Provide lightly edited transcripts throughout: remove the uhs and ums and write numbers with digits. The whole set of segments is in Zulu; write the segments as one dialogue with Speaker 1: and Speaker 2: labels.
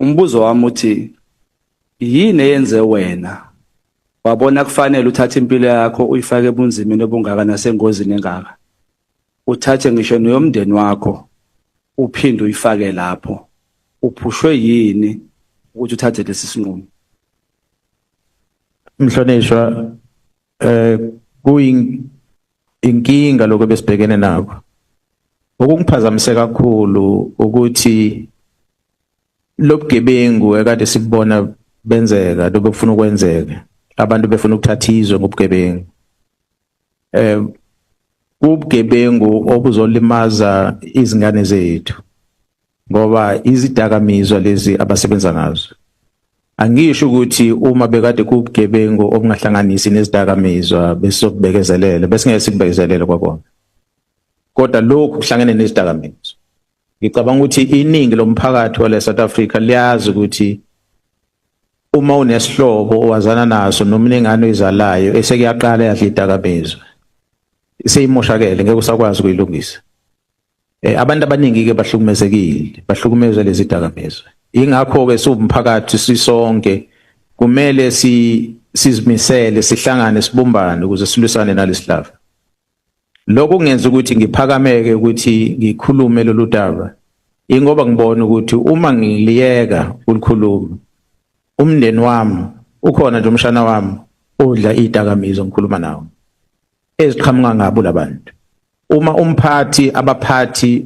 Speaker 1: Umbuzo wami uthi yini eyenze wena wabona kufanele uthathe impilo yakho uyifake ebunzimeni obungaka nasengozini engaka, uthathe ngisho neyomndeni wakho uphinde uyifake lapho, uphushwe yini ukuthi uthathe lesi sinqumo?
Speaker 2: Mhlonishwa, kuyinkinga lokho besibhekene nakho. Okungiphazamiseka kakhulu ukuthi lobugebengu ekade sikubona benzeka lobufuna ukwenzeka, abantu befuna ukuthatha izwe ngobugebengu. Ubugebengu obuzolimaza izingane zethu ngoba izidakamizwa lezi abasebenza ngazo. Angisho ukuthi uma bekade kubugebengu obungahlanganisi nezidakamizwa besokubekezelela bese ngeke sikubekezelele kwakona. Kodwa lokhu kuhlangene nezidakamizwa. Ngicabanga ukuthi iningi lomphakathi wale South Africa liyazi ukuthi uma unesihlobo owazana naso noma inengane oyizalayo esekuyaqala yadla idakamizwa seyimoshakele ngeke usakwazi ukuyilungisa. Abantu abaningi ke bahlukumezwe lezi dakamizwa. Ingakho ke siwumphakathi sisonke kumele sizimisele sihlangane sibumbane ukuze silwisane nalesihlava. Lokho kungenza ukuthi ngiphakameke ukuthi ngikhulume lolu daba ingoba ngibona ukuthi uma ngiliyeka ukukhuluma umndeni wami ukhona nje umshana wami odla idakamizwa ngikhuluma nawo eziqhamuka ngabo labantu. Uma abaphathi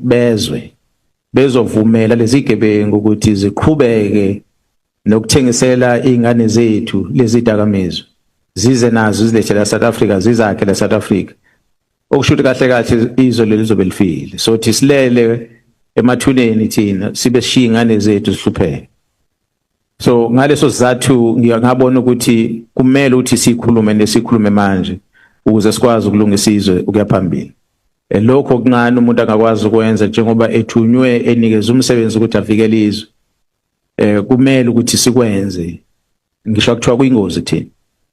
Speaker 2: bezovumela lezi gebengu ukuthi ziqhubeke nokuthengisela izingane zethu lezi dakamizwa zize nazo zilethela South Africa zizakhe la South Africa, okusho kahle kahle izwe leli lizobe lifile. So thi silele emathuneni thina sibe sishiya ingane zethu zihlupheke. So ngaleso sizathu ngiyabona ukuthi kumele ukuthi sikhulume manje ukuze sikwazi ukulungisa izwe ukuya phambili. Lokho kuncane umuntu angakwazi ukwenza njengoba ethunywe enikeza umsebenzi ukuthi avikele izwe. Kumele ukuthi sikwenze. Ngisho kuthiwa kuyingozi thina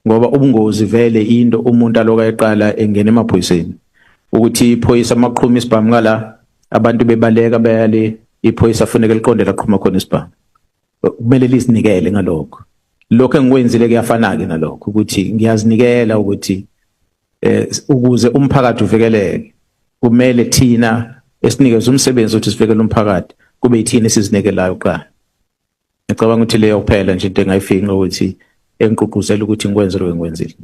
Speaker 2: ngoba ubungozi vele into umuntu aloka eqala engena emaphoyiseni ukuthi iphoyisa amaqhuma isibhamu ngala abantu bebaleka bayale iphoyisa afuneka liqonde la qhuma khona isibhamu. Kumele lisinikele ngalokho. Lokho engikwenzile kuyafana ke nalokho ukuthi ngiyazinikela ukuthi ukuze umphakathi uvikeleke kumele thina esinikeza umsebenzi ukuthi sivikele umphakathi kube yithina esizinikelayo kuqala. Ngicabanga ukuthi leyo kuphela nje into engayifinqa ukuthi engigqugquzela ukuthi ngikwenze lo engikwenzile.